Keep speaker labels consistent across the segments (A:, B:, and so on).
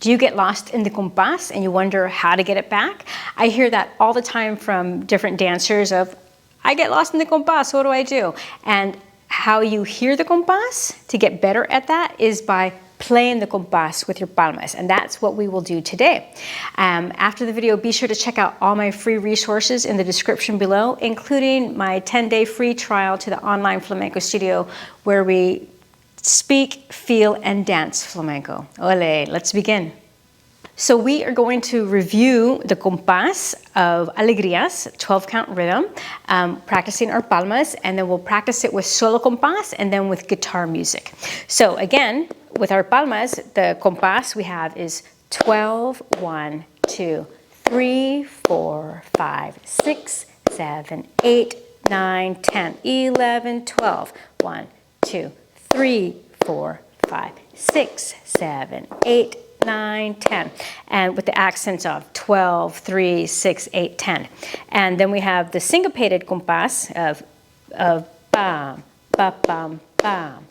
A: Do you get lost in the compás and you wonder how to get it back? I hear that all the time from different dancers of, I get lost in the compás, what do I do? And how you hear the compás to get better at that is by playing the compás with your palmas, and that's what we will do today. After the video, be sure to check out all my free resources in the description below, including my 10-day free trial to the Online Flamenco Studio, where we speak, feel, and dance flamenco. Ole, let's begin. So we are going to review the compás of Alegrías, 12-count rhythm, practicing our palmas, and then we'll practice it with solo compás and then with guitar music. So again, with our palmas, the compás we have is 12, 1, 2, 3, 4, 5, 6, 7, 8, 9, 10, 11, 12. 1, 2, 3, 4, 5, 6, 7, 8, 9, 10, and with the accents of 12, 3, 6, 8, 10. And then we have the syncopated compás of bam, ba bam, bam,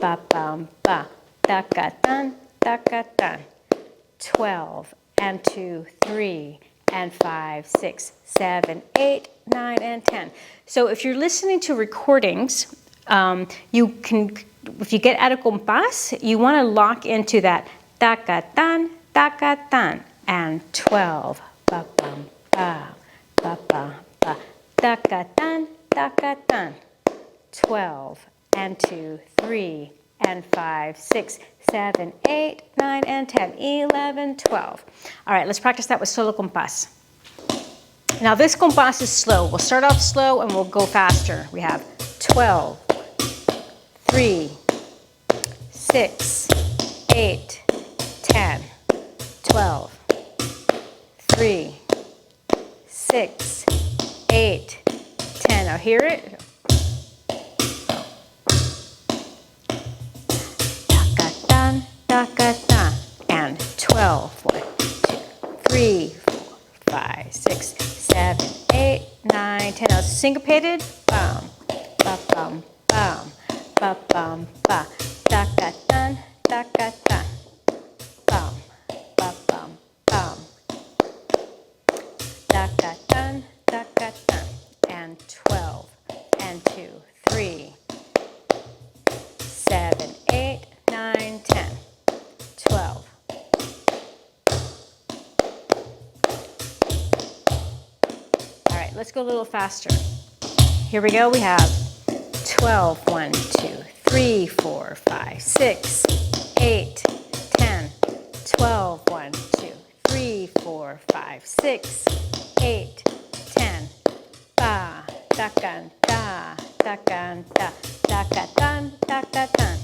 A: ba bam, ba, ta-ka-tan, ta-ka-tan. 12 and 2, 3 and 5, 6, 7, 8, 9, and 10. So if you're listening to recordings, you can, if you get out of compás, you want to lock into that ta-ka-tan, ta-ka-tan, and 12, ba-bam, ba, ba-bam, ba, ta-ka-tan, ta-ka-tan, 12, and 2, 3, and 5, 6, 7, 8, 9, and 10, 11, 12. All right, let's practice that with solo compás. Now this compás is slow. We'll start off slow and we'll go faster. We have 12, 3, 6, 8, 10, 12, 3, 6, 8, 10. Now hear it. Ta-ka-tan, ta-ka-tan. And 12. 1, 2, 3, 4, 5, 6, 7, 8, 9, 10. Now syncopated. Bam, ba bam, bam, ba bam, ba. Ta-ka-tan, ta-ka-tan. Bam, ba bam, bam. Ta-ka-tan, ta-ka-tan. And 12, and 2, 3, 7, 8, 9, 10, 12. All right, let's go a little faster. Here we go. We have 12, 1, 2, 3, 4, 5, 6, 8, 10, 12, 1, 2, 3, 4, 5, 6, 8, 10. Ba, ta-kan, ta, ta-kan, ta, ta-ka-tan, ta-ka-tan.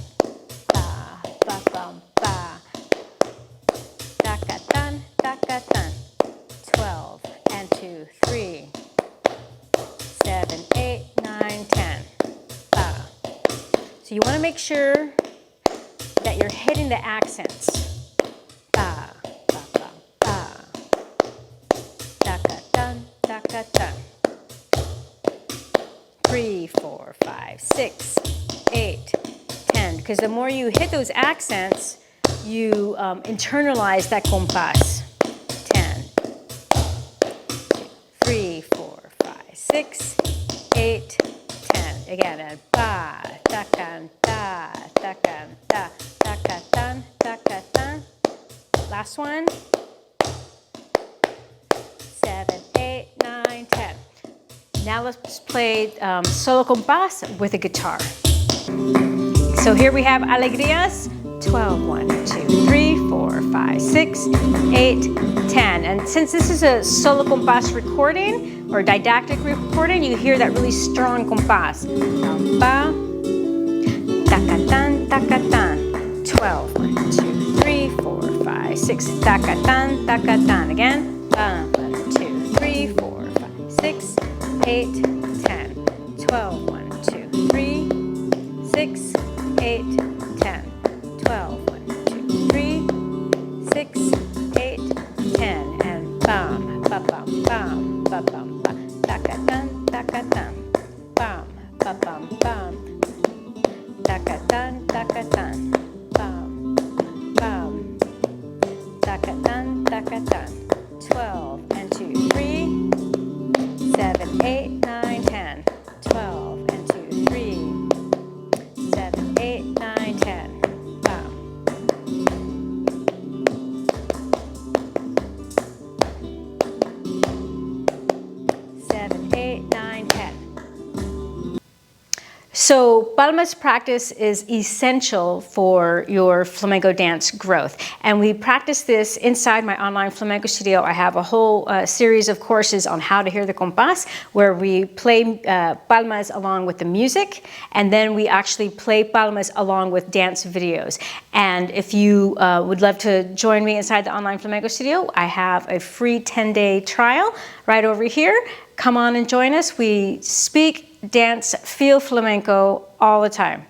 A: Ba, ba, bum, ba. Ta-ka-tan, ta-ka-tan. 12, and 2, 3, 7, 8, 9, 10. Ba. So you want to make sure that you're hitting the accents. Ba, ba, ba, ba. Ta-ka-tan, ta-ka-tan. 3, 4, 5, 6, 8, 10. Because the more you hit those accents, you internalize that compás. 10, 3, 4, 5, 6, 8, 10. Again, and ba, ta-kan, ta, ta-kan, ta, ta-ka-tan, ta-ka-tan. Last one. 7, 8, 9, 10. Now let's play solo compás with a guitar. So here we have Alegrías, 12, 1, 2, 3, 4, 5, 6, 8, 10. And since this is a solo compás recording or didactic recording, you hear that really strong compás. Ba, ta-ka-tan, ta-ka-tan. 12, 1, 2, 3, 4, 5, 6, ta-ka-tan, ta-ka-tan. Again. 1, 2, 3, 4, 5, 6, 8, 10. 12, 1, 2, 3, 6, 8, 10. 12, 1, 2, 3, 6, 8, 10. And bam, ba bam, bam, ba bam, ba. Ta-ka-tan, ta-ka-tan. Bam, ba bam, bam. Ta-ka-tan, ta-ka-tan. Bam, bam. ta-ka-tan, ta-ka-tan. 12 and 2, 3, 7, 8, 9, 10. 12 and 2, 3, 7, 8, 9, 10. Bam. 7, 8, 9, 10. So Palmas practice is essential for your flamenco dance growth. And we practice this inside my online flamenco studio. I have a whole series of courses on how to hear the compás, where we play palmas along with the music, and then we actually play palmas along with dance videos. And if you would love to join me inside the online flamenco studio, I have a free 10-day trial right over here. Come on and join us. We speak, dance, feel flamenco all the time.